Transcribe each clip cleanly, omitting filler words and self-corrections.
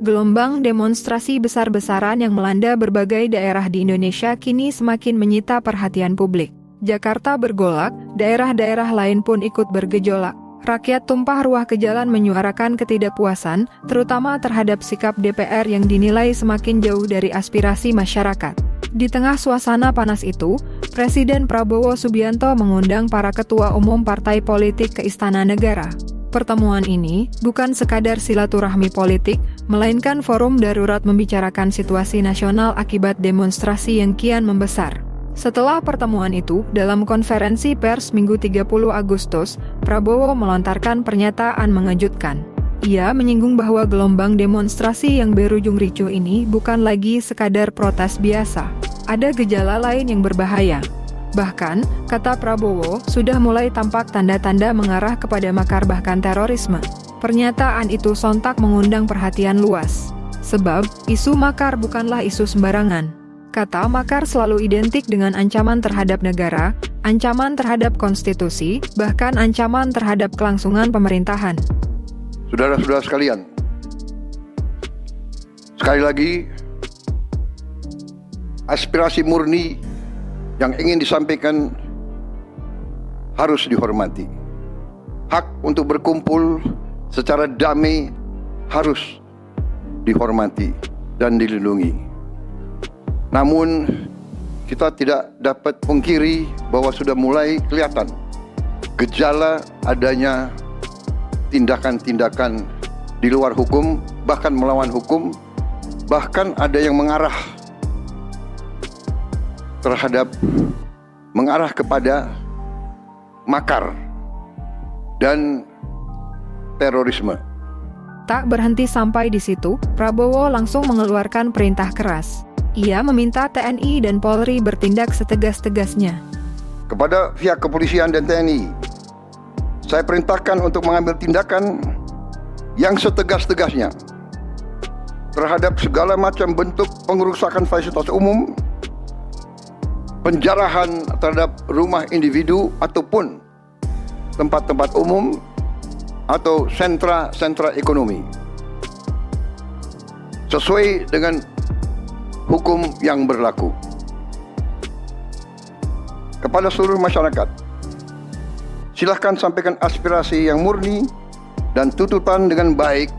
Gelombang demonstrasi besar-besaran yang melanda berbagai daerah di Indonesia kini semakin menyita perhatian publik. Jakarta bergolak, daerah-daerah lain pun ikut bergejolak. Rakyat tumpah ruah ke jalan menyuarakan ketidakpuasan, terutama terhadap sikap DPR yang dinilai semakin jauh dari aspirasi masyarakat. Di tengah suasana panas itu, Presiden Prabowo Subianto mengundang para ketua umum partai politik ke Istana Negara. Pertemuan ini bukan sekadar silaturahmi politik, melainkan forum darurat membicarakan situasi nasional akibat demonstrasi yang kian membesar. Setelah pertemuan itu, dalam konferensi pers Minggu 30 Agustus, Prabowo melontarkan pernyataan mengejutkan. Ia menyinggung bahwa gelombang demonstrasi yang berujung ricuh ini bukan lagi sekadar protes biasa. Ada gejala lain yang berbahaya. Bahkan, kata Prabowo, sudah mulai tampak tanda-tanda mengarah kepada makar bahkan terorisme. Pernyataan itu sontak mengundang perhatian luas. Sebab, isu makar bukanlah isu sembarangan. Kata makar selalu identik dengan ancaman terhadap negara, ancaman terhadap konstitusi, bahkan ancaman terhadap kelangsungan pemerintahan. Saudara-saudara sekalian, sekali lagi, aspirasi murni yang ingin disampaikan harus dihormati. Hak untuk berkumpul secara damai harus dihormati dan dilindungi. Namun, kita tidak dapat pungkiri bahwa sudah mulai kelihatan gejala adanya tindakan-tindakan di luar hukum, bahkan melawan hukum, bahkan ada yang mengarah kepada makar dan terorisme. Tak berhenti sampai di situ, Prabowo langsung mengeluarkan perintah keras. Ia meminta TNI dan Polri bertindak setegas-tegasnya. Kepada pihak kepolisian dan TNI, saya perintahkan untuk mengambil tindakan yang setegas-tegasnya terhadap segala macam bentuk pengerusakan fasilitas umum, penjarahan terhadap rumah individu ataupun tempat-tempat umum atau sentra-sentra ekonomi sesuai dengan hukum yang berlaku. Kepada seluruh masyarakat, silahkan sampaikan aspirasi yang murni dan tuntutan dengan baik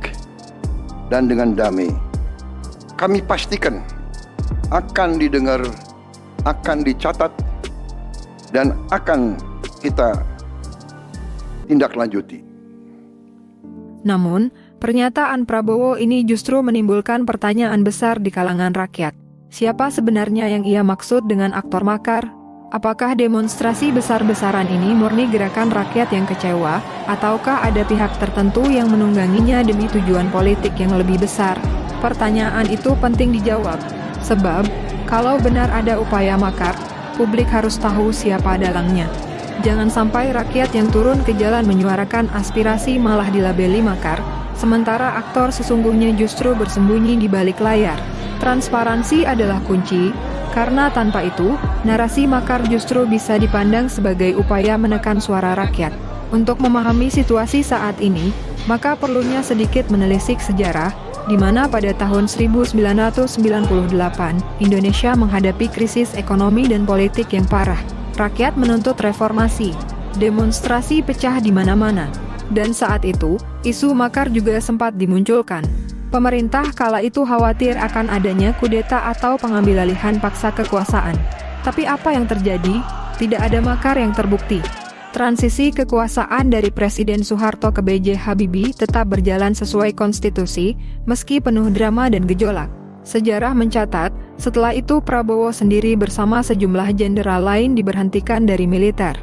dan dengan damai. Kami pastikan akan didengar, akan dicatat, dan akan kita tindak lanjuti. Namun, pernyataan Prabowo ini justru menimbulkan pertanyaan besar di kalangan rakyat. Siapa sebenarnya yang ia maksud dengan aktor makar? Apakah demonstrasi besar-besaran ini murni gerakan rakyat yang kecewa, ataukah ada pihak tertentu yang menungganginya demi tujuan politik yang lebih besar? Pertanyaan itu penting dijawab, sebab kalau benar ada upaya makar, publik harus tahu siapa dalangnya. Jangan sampai rakyat yang turun ke jalan menyuarakan aspirasi malah dilabeli makar, sementara aktor sesungguhnya justru bersembunyi di balik layar. Transparansi adalah kunci, karena tanpa itu, narasi makar justru bisa dipandang sebagai upaya menekan suara rakyat. Untuk memahami situasi saat ini, maka perlunya sedikit menelisik sejarah, di mana pada tahun 1998, Indonesia menghadapi krisis ekonomi dan politik yang parah. Rakyat menuntut reformasi, demonstrasi pecah di mana-mana, dan saat itu, isu makar juga sempat dimunculkan. Pemerintah kala itu khawatir akan adanya kudeta atau pengambil alihan paksa kekuasaan. Tapi apa yang terjadi? Tidak ada makar yang terbukti. Transisi kekuasaan dari Presiden Soeharto ke B.J. Habibie tetap berjalan sesuai konstitusi, meski penuh drama dan gejolak. Sejarah mencatat, setelah itu Prabowo sendiri bersama sejumlah jenderal lain diberhentikan dari militer.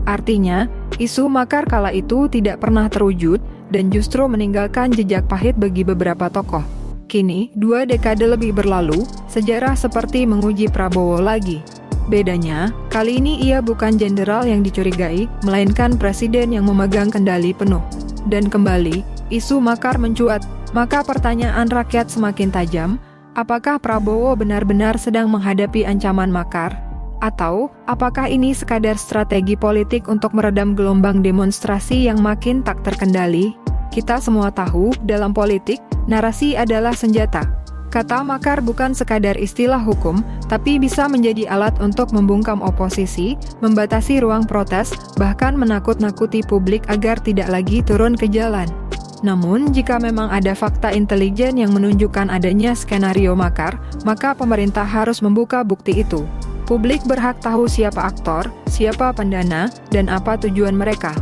Artinya, isu makar kala itu tidak pernah terwujud dan justru meninggalkan jejak pahit bagi beberapa tokoh. Kini, 2 dekade lebih berlalu, sejarah seperti menguji Prabowo lagi. Bedanya, kali ini ia bukan jenderal yang dicurigai, melainkan presiden yang memegang kendali penuh. Dan kembali, isu makar mencuat, maka pertanyaan rakyat semakin tajam, apakah Prabowo benar-benar sedang menghadapi ancaman makar? Atau, apakah ini sekadar strategi politik untuk meredam gelombang demonstrasi yang makin tak terkendali? Kita semua tahu, dalam politik, narasi adalah senjata. Kata makar bukan sekadar istilah hukum, tapi bisa menjadi alat untuk membungkam oposisi, membatasi ruang protes, bahkan menakut-nakuti publik agar tidak lagi turun ke jalan. Namun, jika memang ada fakta intelijen yang menunjukkan adanya skenario makar, maka pemerintah harus membuka bukti itu. Publik berhak tahu siapa aktor, siapa pendana, dan apa tujuan mereka.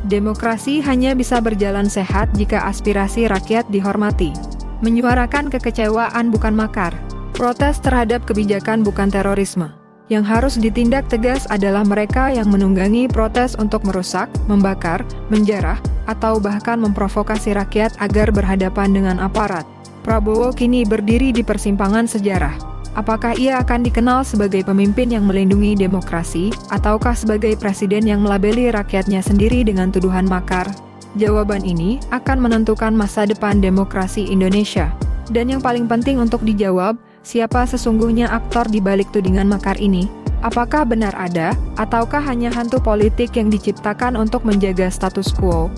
Demokrasi hanya bisa berjalan sehat jika aspirasi rakyat dihormati. Menyuarakan kekecewaan bukan makar. Protes terhadap kebijakan bukan terorisme. Yang harus ditindak tegas adalah mereka yang menunggangi protes untuk merusak, membakar, menjarah, atau bahkan memprovokasi rakyat agar berhadapan dengan aparat. Prabowo kini berdiri di persimpangan sejarah. Apakah ia akan dikenal sebagai pemimpin yang melindungi demokrasi, ataukah sebagai presiden yang melabeli rakyatnya sendiri dengan tuduhan makar? Jawaban ini akan menentukan masa depan demokrasi Indonesia. Dan yang paling penting untuk dijawab, siapa sesungguhnya aktor di balik tudingan makar ini? Apakah benar ada, ataukah hanya hantu politik yang diciptakan untuk menjaga status quo?